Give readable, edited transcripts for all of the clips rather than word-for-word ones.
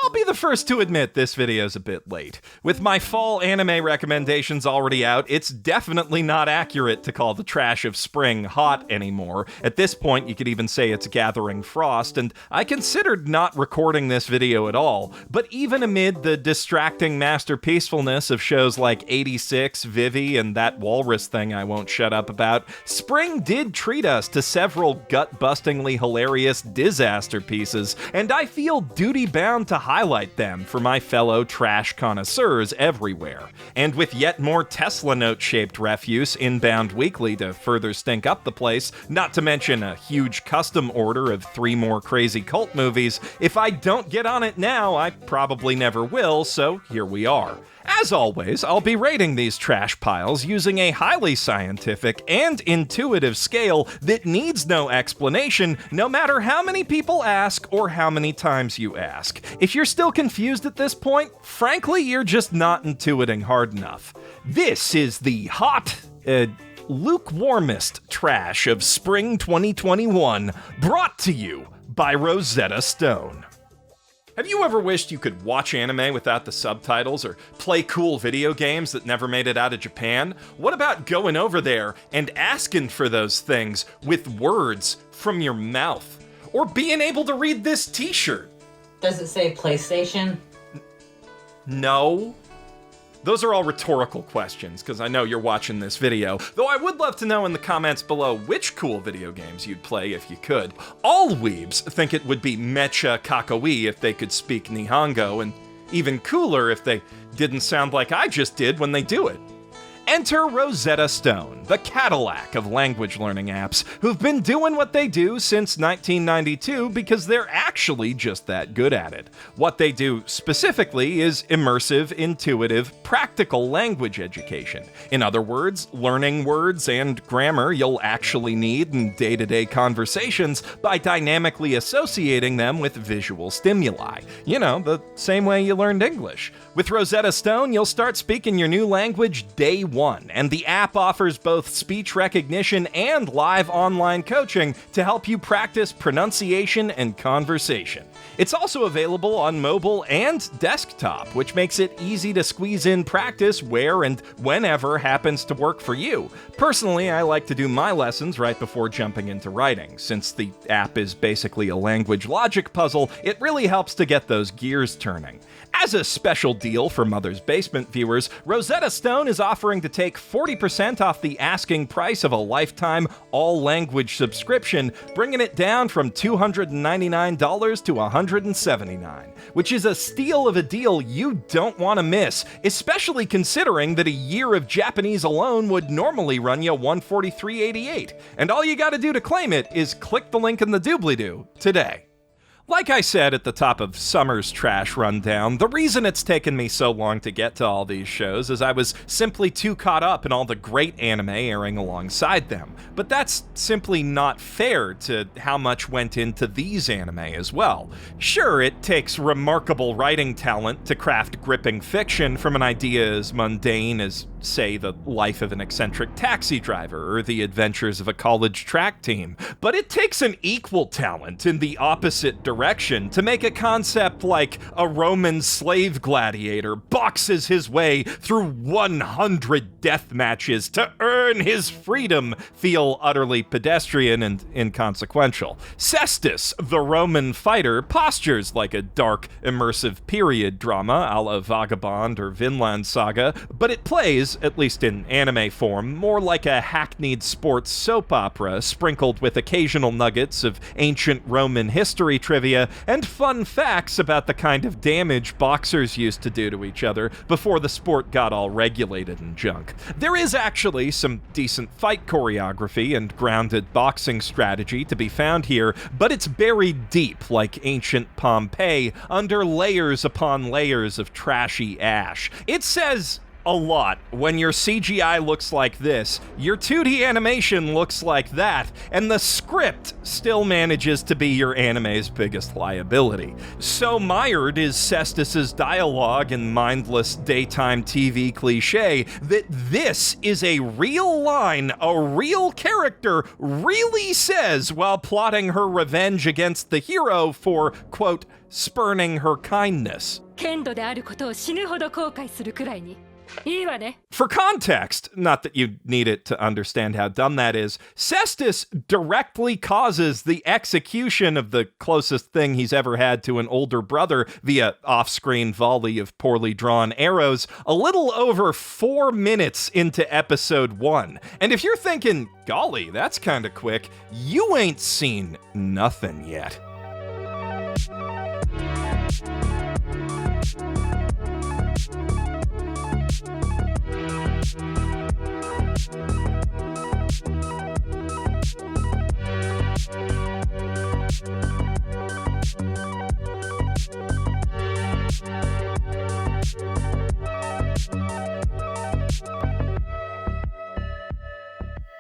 I'll be the first to admit this video's a bit late. With my fall anime recommendations already out, it's definitely not accurate to call the trash of spring hot anymore. At this point, you could even say it's gathering frost, and I considered not recording this video at all. But even amid the distracting masterpiecefulness of shows like 86, Vivi, and that walrus thing I won't shut up about, spring did treat us to several gut-bustingly hilarious disaster pieces, and I feel duty-bound to highlight them for my fellow trash connoisseurs everywhere. And with yet more Tesla note-shaped refuse inbound weekly to further stink up the place, not to mention a huge custom order of 3 more crazy cult movies, if I don't get on it now, I probably never will, so here we are. As always, I'll be rating these trash piles using a highly scientific and intuitive scale that needs no explanation, no matter how many people ask or how many times you ask. If you're still confused at this point, frankly, you're just not intuiting hard enough. This is the lukewarmest trash of spring 2021, brought to you by Rosetta Stone. Have you ever wished you could watch anime without the subtitles, or play cool video games that never made it out of Japan? What about going over there and asking for those things with words from your mouth? Or being able to read this t-shirt? Does it say PlayStation? No. Those are all rhetorical questions, because I know you're watching this video, though I would love to know in the comments below which cool video games you'd play if you could. All weebs think it would be mecha kakoi if they could speak Nihongo, and even cooler if they didn't sound like I just did when they do it. Enter Rosetta Stone, the Cadillac of language learning apps, who've been doing what they do since 1992 because they're actually just that good at it. What they do specifically is immersive, intuitive, practical language education. In other words, learning words and grammar you'll actually need in day-to-day conversations by dynamically associating them with visual stimuli. You know, the same way you learned English. With Rosetta Stone, you'll start speaking your new language day one, and the app offers both speech recognition and live online coaching to help you practice pronunciation and conversation. It's also available on mobile and desktop, which makes it easy to squeeze in practice where and whenever happens to work for you. Personally, I like to do my lessons right before jumping into writing. Since the app is basically a language logic puzzle, it really helps to get those gears turning. As a special deal for Mother's Basement viewers, Rosetta Stone is offering to take 40% off the asking price of a lifetime all-language subscription, bringing it down from $299 to $179, which is a steal of a deal you don't want to miss, especially considering that a year of Japanese alone would normally run you $143.88. And all you gotta do to claim it is click the link in the doobly-doo today. Like I said at the top of summer's trash rundown, the reason it's taken me so long to get to all these shows is I was simply too caught up in all the great anime airing alongside them. But that's simply not fair to how much went into these anime as well. Sure, it takes remarkable writing talent to craft gripping fiction from an idea as mundane as, say, the life of an eccentric taxi driver or the adventures of a college track team. But it takes an equal talent in the opposite direction to make a concept like a Roman slave gladiator boxes his way through 100 death matches to earn his freedom feel utterly pedestrian and inconsequential. Cestus, the Roman fighter, postures like a dark, immersive period drama a la Vagabond or Vinland Saga, but it plays, at least in anime form, more like a hackneyed sports soap opera sprinkled with occasional nuggets of ancient Roman history trivia and fun facts about the kind of damage boxers used to do to each other before the sport got all regulated and junk. There is actually some decent fight choreography and grounded boxing strategy to be found here, but it's buried deep like ancient Pompeii under layers upon layers of trashy ash. It says a lot. When your CGI looks like this, your 2D animation looks like that, and the script still manages to be your anime's biggest liability. So mired is Cestus's dialogue and mindless daytime TV cliche that this is a real line a real character really says while plotting her revenge against the hero for, quote, spurning her kindness. 剣道であることを死ぬほど後悔するくらいに。For context, not that you need it to understand how dumb that is, Cestus directly causes the execution of the closest thing he's ever had to an older brother via off-screen volley of poorly drawn arrows a little over 4 minutes into episode 1. And if you're thinking, golly, that's kinda quick, you ain't seen nothing yet.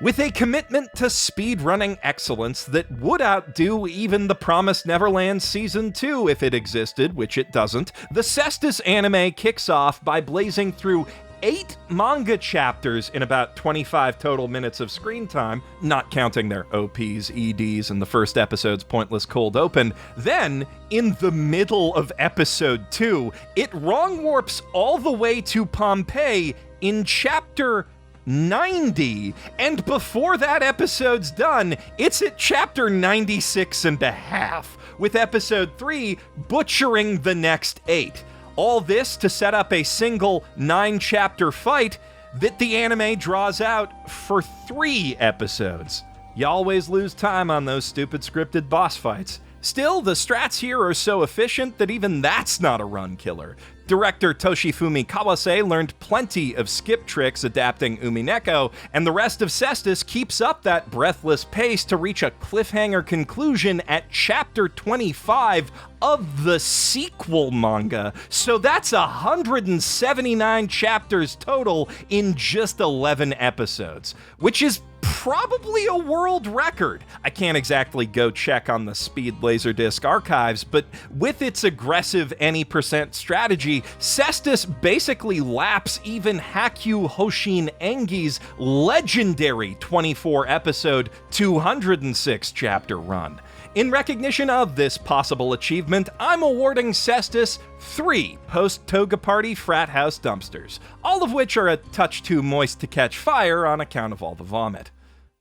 With a commitment to speedrunning excellence that would outdo even the Promised Neverland Season 2 if it existed, which it doesn't, the Cestus anime kicks off by blazing through 8 manga chapters in about 25 total minutes of screen time, not counting their OPs, EDs, and the first episode's pointless cold open. Then, in the middle of episode 2, it wrong warps all the way to Pompeii in chapter 90, and before that episode's done, it's at chapter 96 and a half, with episode 3 butchering the next 8. All this to set up a single 9-chapter fight that the anime draws out for 3 episodes. You always lose time on those stupid scripted boss fights. Still, the strats here are so efficient that even that's not a run killer. Director Toshifumi Kawase learned plenty of skip tricks adapting Umineko, and the rest of Cestus keeps up that breathless pace to reach a cliffhanger conclusion at chapter 25 of the sequel manga. So that's 179 chapters total in just 11 episodes, which is probably a world record. I can't exactly go check on the Speed Laserdisc archives, but with its aggressive any % strategy, Cestus basically laps even Hakyu Hoshin Engi's legendary 24-episode, 206-chapter run. In recognition of this possible achievement, I'm awarding Cestus 3 post-Toga Party frat house dumpsters, all of which are a touch too moist to catch fire on account of all the vomit.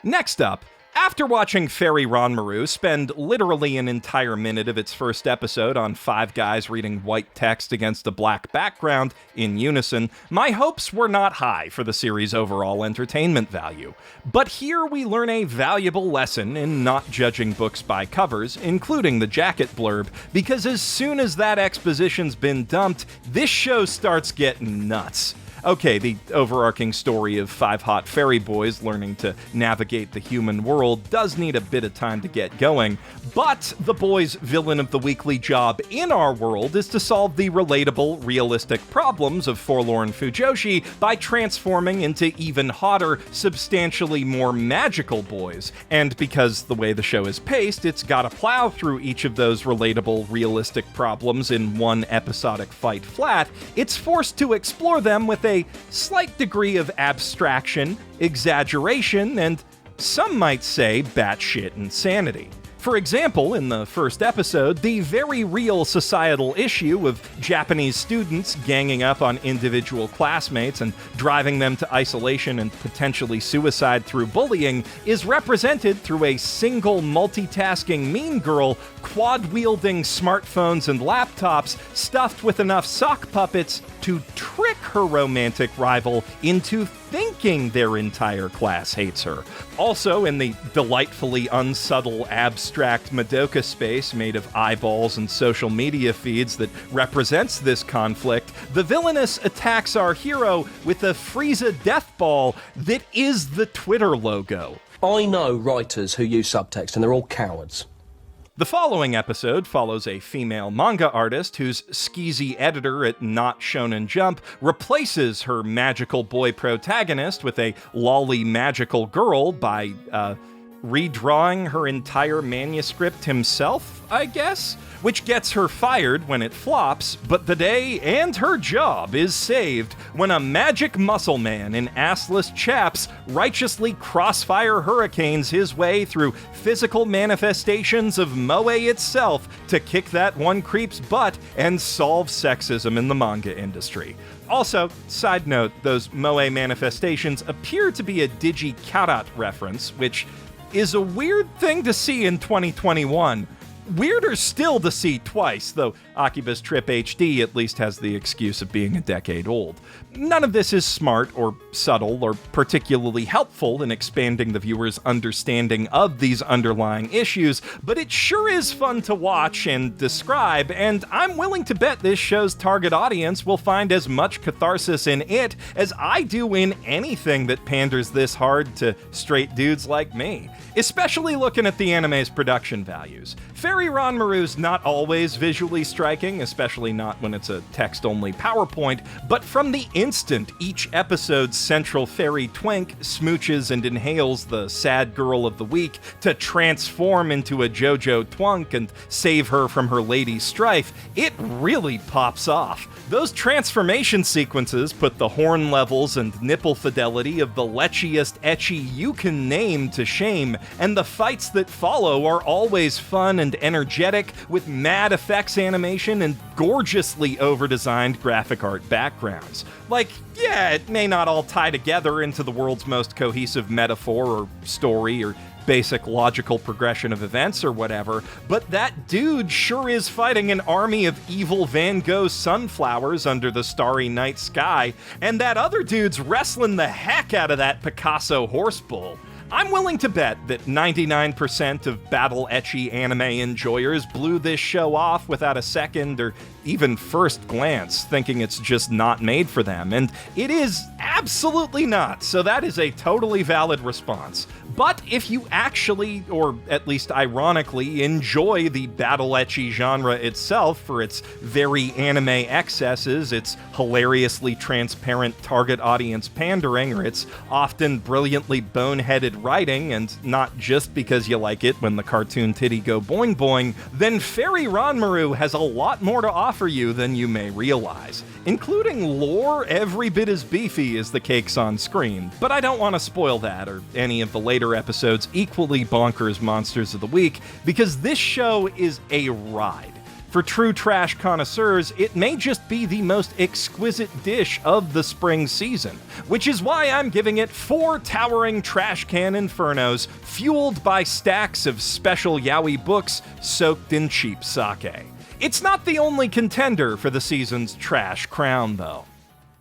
Next up, after watching Fairy Ranmaru spend literally an entire minute of its first episode on 5 guys reading white text against a black background in unison, my hopes were not high for the series' overall entertainment value. But here we learn a valuable lesson in not judging books by covers, including the jacket blurb, because as soon as that exposition's been dumped, this show starts getting nuts. Okay, the overarching story of 5 hot fairy boys learning to navigate the human world does need a bit of time to get going, but the boys' villain of the weekly job in our world is to solve the relatable, realistic problems of forlorn Fujoshi by transforming into even hotter, substantially more magical boys. And because the way the show is paced, it's gotta plow through each of those relatable, realistic problems in one episodic fight flat, it's forced to explore them with a slight degree of abstraction, exaggeration, and some might say batshit insanity. For example, in the first episode, the very real societal issue of Japanese students ganging up on individual classmates and driving them to isolation and potentially suicide through bullying is represented through a single multitasking mean girl quad-wielding smartphones and laptops stuffed with enough sock puppets to trick her romantic rival into thinking their entire class hates her. Also, in the delightfully unsubtle, abstract Madoka space made of eyeballs and social media feeds that represents this conflict, the villainess attacks our hero with a Frieza death ball that is the Twitter logo. I know writers who use subtext, and they're all cowards. The following episode follows a female manga artist whose skeezy editor at Not Shonen Jump replaces her magical boy protagonist with a lolly magical girl by, redrawing her entire manuscript himself, I guess? Which gets her fired when it flops, but the day and her job is saved when a magic muscle man in assless chaps righteously crossfire hurricanes his way through physical manifestations of moe itself to kick that one creep's butt and solve sexism in the manga industry. Also, side note, those moe manifestations appear to be a Digi-Karat reference, which is a weird thing to see in 2021. Weirder still to see twice, though Akiba's Trip HD at least has the excuse of being a decade old. None of this is smart or subtle or particularly helpful in expanding the viewer's understanding of these underlying issues, but it sure is fun to watch and describe, and I'm willing to bet this show's target audience will find as much catharsis in it as I do in anything that panders this hard to straight dudes like me. Especially looking at the anime's production values. Fairy Ranmaru's not always visually striking, especially not when it's a text-only PowerPoint, but from the instant each episode's central fairy twink smooches and inhales the sad girl of the week to transform into a JoJo twunk and save her from her lady strife, it really pops off. Those transformation sequences put the horn levels and nipple fidelity of the lechiest ecchi you can name to shame, and the fights that follow are always fun and energetic, with mad effects animation and gorgeously over-designed graphic art backgrounds. Like, yeah, it may not all tie together into the world's most cohesive metaphor or story or basic logical progression of events or whatever, but that dude sure is fighting an army of evil Van Gogh sunflowers under the starry night sky, and that other dude's wrestling the heck out of that Picasso horse bull. I'm willing to bet that 99% of battle ecchi anime enjoyers blew this show off without a second or even first glance, thinking it's just not made for them, and it is absolutely not, so that is a totally valid response. But if you actually, or at least ironically, enjoy the battle ecchi genre itself for its very anime excesses, its hilariously transparent target audience pandering, or its often brilliantly boneheaded writing, and not just because you like it when the cartoon titty go boing boing, then Fairy Ranmaru has a lot more to offer you than you may realize, including lore every bit as beefy as the cakes on screen. But I don't want to spoil that, or any of the later episodes' equally bonkers monsters of the week, because this show is a ride. For true trash connoisseurs, it may just be the most exquisite dish of the spring season, which is why I'm giving it 4 towering trash can infernos fueled by stacks of special yaoi books soaked in cheap sake. It's not the only contender for the season's trash crown, though.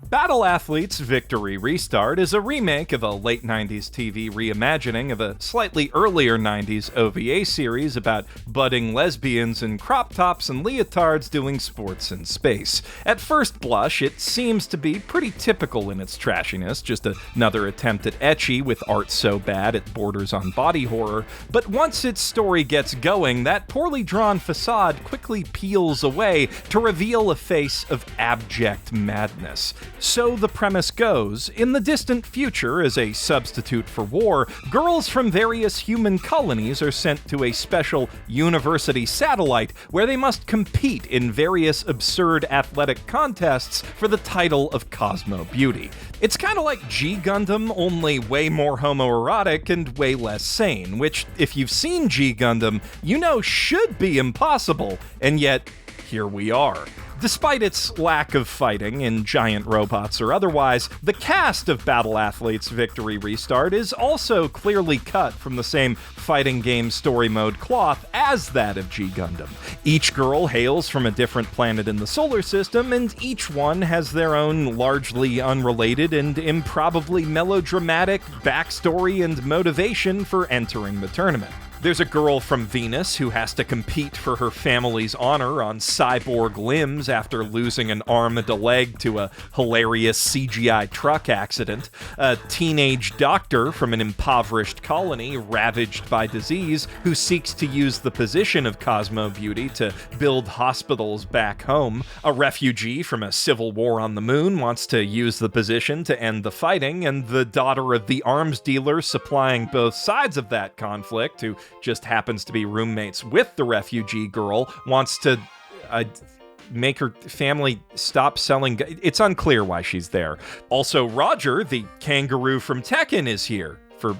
Battle Athlete's Victory Restart is a remake of a late 90s TV reimagining of a slightly earlier 90s OVA series about budding lesbians in crop tops and leotards doing sports in space. At first blush, it seems to be pretty typical in its trashiness, just another attempt at ecchi with art so bad it borders on body horror, but once its story gets going, that poorly drawn facade quickly peels away to reveal a face of abject madness. So the premise goes, in the distant future, as a substitute for war, girls from various human colonies are sent to a special university satellite where they must compete in various absurd athletic contests for the title of Cosmo Beauty. It's kind of like G Gundam, only way more homoerotic and way less sane, which, if you've seen G Gundam, you know should be impossible, and yet, here we are. Despite its lack of fighting in giant robots or otherwise, the cast of Battle Athlete's Victory Restart is also clearly cut from the same fighting game story mode cloth as that of G Gundam. Each girl hails from a different planet in the solar system, and each one has their own largely unrelated and improbably melodramatic backstory and motivation for entering the tournament. There's a girl from Venus who has to compete for her family's honor on cyborg limbs after losing an arm and a leg to a hilarious CGI truck accident. A teenage doctor from an impoverished colony ravaged by disease who seeks to use the position of Cosmo Beauty to build hospitals back home. A refugee from a civil war on the moon wants to use the position to end the fighting, and the daughter of the arms dealer supplying both sides of that conflict, who just happens to be roommates with the refugee girl, wants to make her family stop selling. It's unclear why she's there. Also, Roger, the kangaroo from Tekken, is here for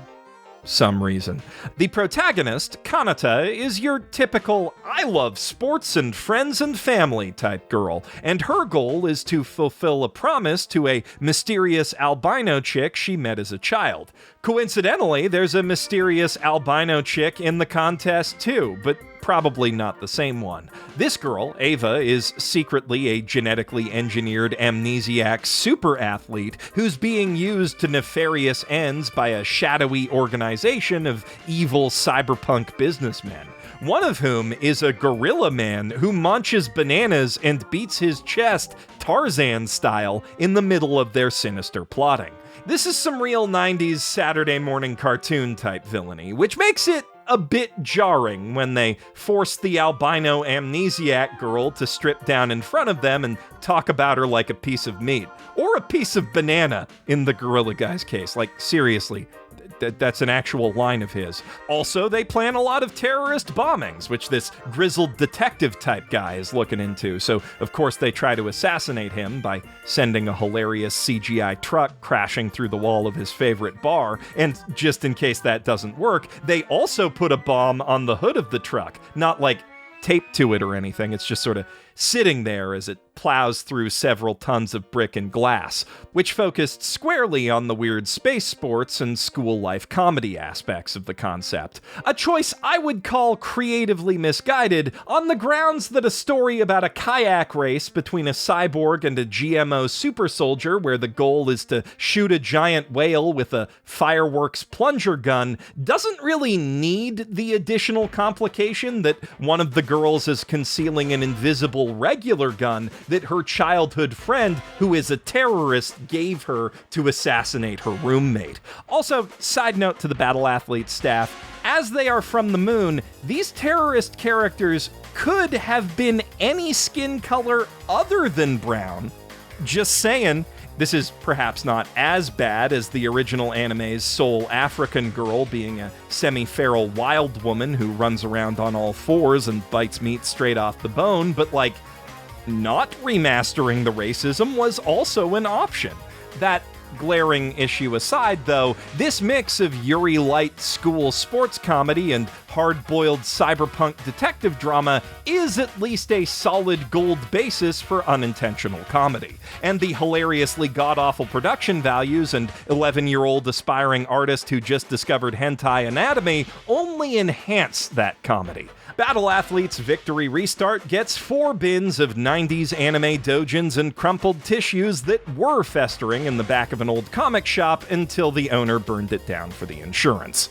some reason. The protagonist, Kanata, is your typical I love sports and friends and family type girl, and her goal is to fulfill a promise to a mysterious albino chick she met as a child. Coincidentally, there's a mysterious albino chick in the contest too, but probably not the same one. This girl, Ava, is secretly a genetically engineered amnesiac super athlete who's being used to nefarious ends by a shadowy organization of evil cyberpunk businessmen. One of whom is a gorilla man who munches bananas and beats his chest Tarzan style in the middle of their sinister plotting. This is some real 90s Saturday morning cartoon type villainy, which makes it a bit jarring when they force the albino amnesiac girl to strip down in front of them and talk about her like a piece of meat. Or a piece of banana, in the gorilla guy's case. Like, seriously. That's an actual line of his. Also, they plan a lot of terrorist bombings, which this grizzled detective type guy is looking into. So, of course, they try to assassinate him by sending a hilarious CGI truck crashing through the wall of his favorite bar. And just in case that doesn't work, they also put a bomb on the hood of the truck. Not like taped to it or anything. It's just sort of sitting there as it plows through several tons of brick and glass, which focused squarely on the weird space sports and school life comedy aspects of the concept. A choice I would call creatively misguided on the grounds that a story about a kayak race between a cyborg and a GMO super soldier where the goal is to shoot a giant whale with a fireworks plunger gun doesn't really need the additional complication that one of the girls is concealing an invisible regular gun that her childhood friend, who is a terrorist, gave her to assassinate her roommate. Also, side note to the Battle Athlete staff, as they are from the moon, these terrorist characters could have been any skin color other than brown. Just saying. This is perhaps not as bad as the original anime's sole African girl being a semi-feral wild woman who runs around on all fours and bites meat straight off the bone, but like, not remastering the racism was also an option. That glaring issue aside, though, this mix of Yuri Light school sports comedy and hard-boiled cyberpunk detective drama is at least a solid gold basis for unintentional comedy. And the hilariously god-awful production values and 11-year-old aspiring artist who just discovered hentai anatomy only enhance that comedy. Battle Athlete's Victory Restart gets 4 bins of 90s anime doujins and crumpled tissues that were festering in the back of an old comic shop until the owner burned it down for the insurance.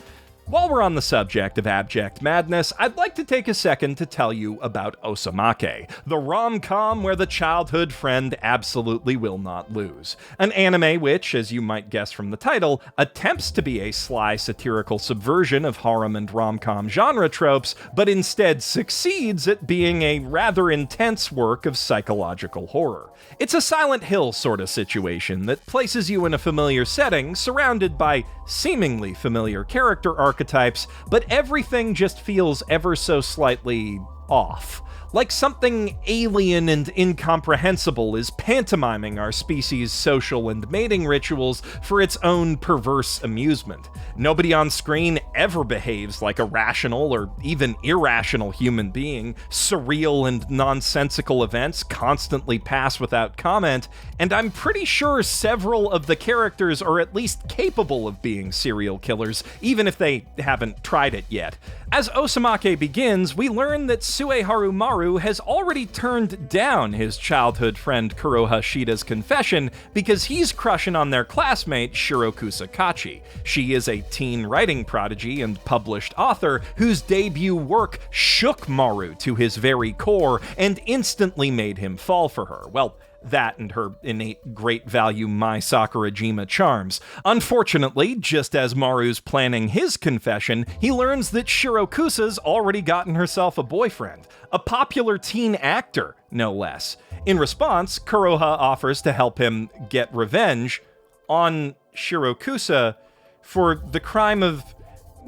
While we're on the subject of abject madness, I'd like to take a second to tell you about Osamake, the rom-com where the childhood friend absolutely will not lose. An anime which, as you might guess from the title, attempts to be a sly satirical subversion of harem and rom-com genre tropes, but instead succeeds at being a rather intense work of psychological horror. It's a Silent Hill sort of situation that places you in a familiar setting, surrounded by seemingly familiar character archetypes, but everything just feels ever so slightly off. Like something alien and incomprehensible is pantomiming our species' social and mating rituals for its own perverse amusement. Nobody on screen ever behaves like a rational or even irrational human being. Surreal and nonsensical events constantly pass without comment, and I'm pretty sure several of the characters are at least capable of being serial killers, even if they haven't tried it yet. As Osamake begins, we learn that Sueharu Maru Maru has already turned down his childhood friend Kuroha Shida's confession because he's crushing on their classmate Shirokusa Kachi. She is a teen writing prodigy and published author whose debut work shook Maru to his very core and instantly made him fall for her. Well, that and her innate great value Mai Sakurajima charms. Unfortunately, just as Maru's planning his confession, he learns that Shirokusa's already gotten herself a boyfriend, a popular teen actor, no less. In response, Kuroha offers to help him get revenge on Shirokusa for the crime of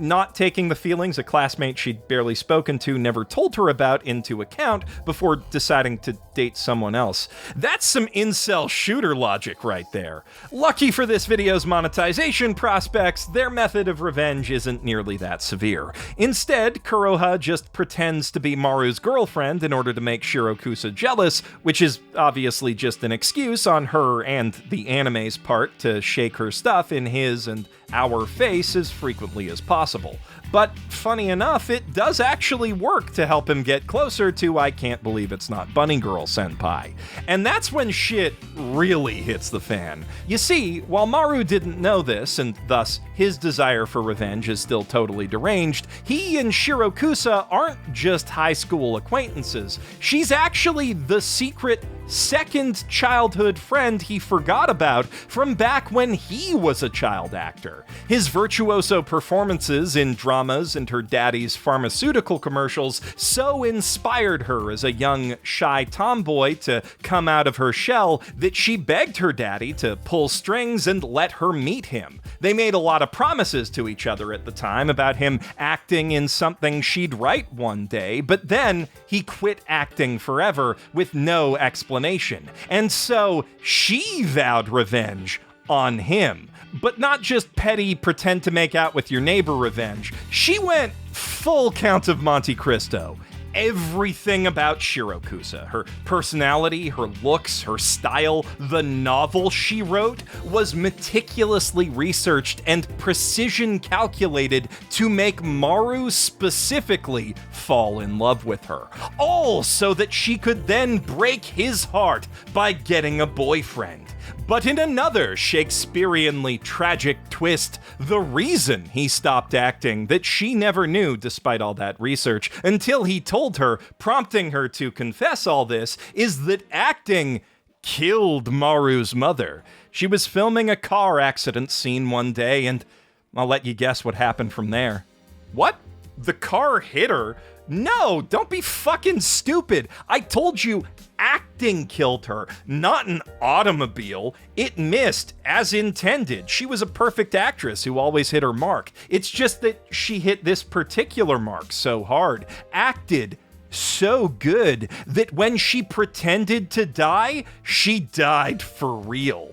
not taking the feelings a classmate she'd barely spoken to never told her about into account before deciding to date someone else. That's some incel shooter logic right there. Lucky for this video's monetization prospects, their method of revenge isn't nearly that severe. Instead, Kuroha just pretends to be Maru's girlfriend in order to make Shirokusa jealous, which is obviously just an excuse on her and the anime's part to shake her stuff in his and our face as frequently as possible. But funny enough, it does actually work to help him get closer to I Can't Believe It's Not Bunny Girl Senpai. And that's when shit really hits the fan. You see, while Maru didn't know this, and thus his desire for revenge is still totally deranged, he and Shirokusa aren't just high school acquaintances. She's actually the secret second childhood friend he forgot about from back when he was a child actor. His virtuoso performances in dramas and her daddy's pharmaceutical commercials so inspired her as a young, shy tomboy to come out of her shell that she begged her daddy to pull strings and let her meet him. They made a lot of promises to each other at the time about him acting in something she'd write one day, but then he quit acting forever with no explanation. And so she vowed revenge on him. But not just petty pretend to make out with your neighbor revenge. She went full Count of Monte Cristo. Everything about Shirokusa, her personality, her looks, her style, the novel she wrote, was meticulously researched and precision calculated to make Maru specifically fall in love with her. All so that she could then break his heart by getting a boyfriend. But in another Shakespeareanly tragic twist, the reason he stopped acting that she never knew despite all that research until he told her, prompting her to confess all this, is that acting killed Maru's mother. She was filming a car accident scene one day, and I'll let you guess what happened from there. What? The car hit her? No, don't be fucking stupid. I told you acting killed her, not an automobile. It missed, as intended. She was a perfect actress who always hit her mark. It's just that she hit this particular mark so hard, acted so good, that when she pretended to die, she died for real.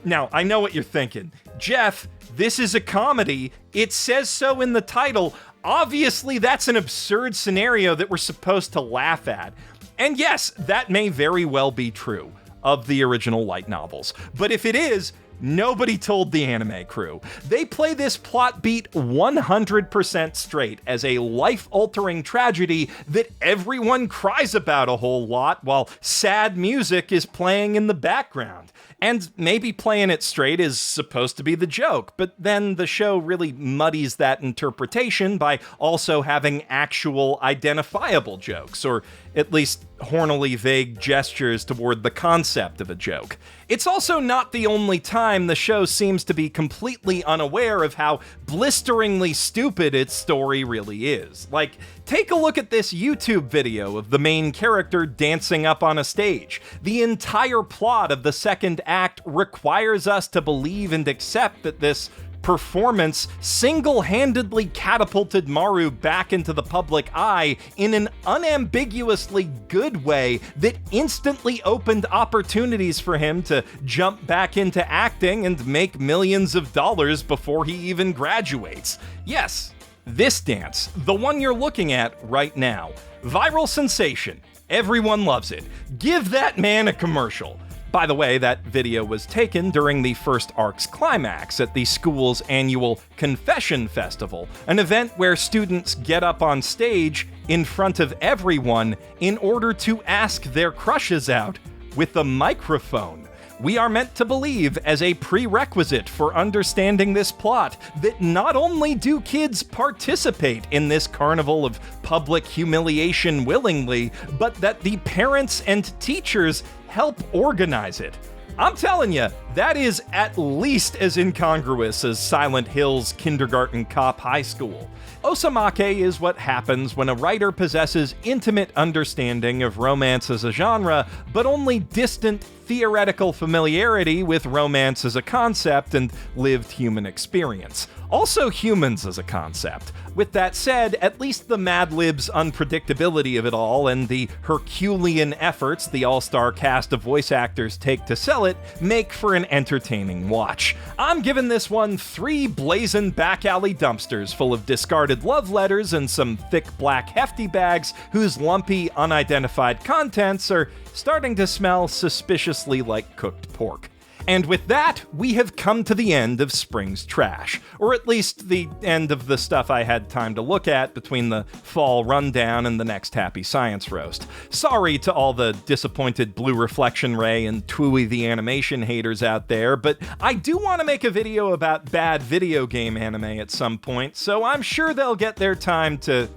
Now, I know what you're thinking. Geoff, this is a comedy. It says so in the title. Obviously, that's an absurd scenario that we're supposed to laugh at. And yes, that may very well be true of the original light novels. But if it is, nobody told the anime crew. They play this plot beat 100% straight as a life-altering tragedy that everyone cries about a whole lot while sad music is playing in the background. And maybe playing it straight is supposed to be the joke, but then the show really muddies that interpretation by also having actual identifiable jokes, or at least hornily vague gestures toward the concept of a joke. It's also not the only time the show seems to be completely unaware of how blisteringly stupid its story really is. Like, take a look at this YouTube video of the main character dancing up on a stage. The entire plot of the second act requires us to believe and accept that this performance single-handedly catapulted Maru back into the public eye in an unambiguously good way that instantly opened opportunities for him to jump back into acting and make millions of dollars before he even graduates. Yes, this dance, the one you're looking at right now. Viral sensation. Everyone loves it. Give that man a commercial. By the way, that video was taken during the first arc's climax at the school's annual Confession Festival, an event where students get up on stage in front of everyone in order to ask their crushes out with a microphone. We are meant to believe, as a prerequisite for understanding this plot, that not only do kids participate in this carnival of public humiliation willingly, but that the parents and teachers help organize it. I'm telling you, that is at least as incongruous as Silent Hill's Kindergarten Cop High School. Osamake is what happens when a writer possesses intimate understanding of romance as a genre, but only distant theoretical familiarity with romance as a concept and lived human experience. Also humans as a concept. With that said, at least the Mad Lib's unpredictability of it all and the Herculean efforts the all-star cast of voice actors take to sell it make for an entertaining watch. I'm giving this one 3 blazing back-alley dumpsters full of discarded love letters and some thick black hefty bags whose lumpy, unidentified contents are starting to smell suspiciously like cooked pork. And with that, we have come to the end of Spring's Trash, or at least the end of the stuff I had time to look at between the fall rundown and the next Happy Science Roast. Sorry to all the disappointed Blue Reflection Ray and Tui the Animation haters out there, but I do want to make a video about bad video game anime at some point, so I'm sure they'll get their time to...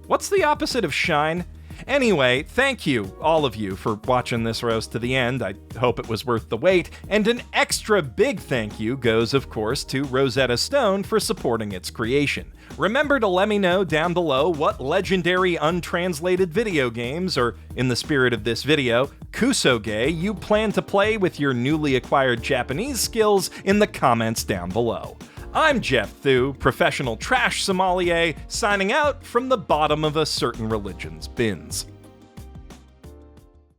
What's the opposite of shine? Anyway, thank you, all of you, for watching this roast to the end. I hope it was worth the wait. And an extra big thank you goes, of course, to Rosetta Stone for supporting its creation. Remember to let me know down below what legendary untranslated video games, or in the spirit of this video, kusoge, you plan to play with your newly acquired Japanese skills in the comments down below. I'm Geoff Thew, professional trash sommelier, signing out from the bottom of a certain religion's bins.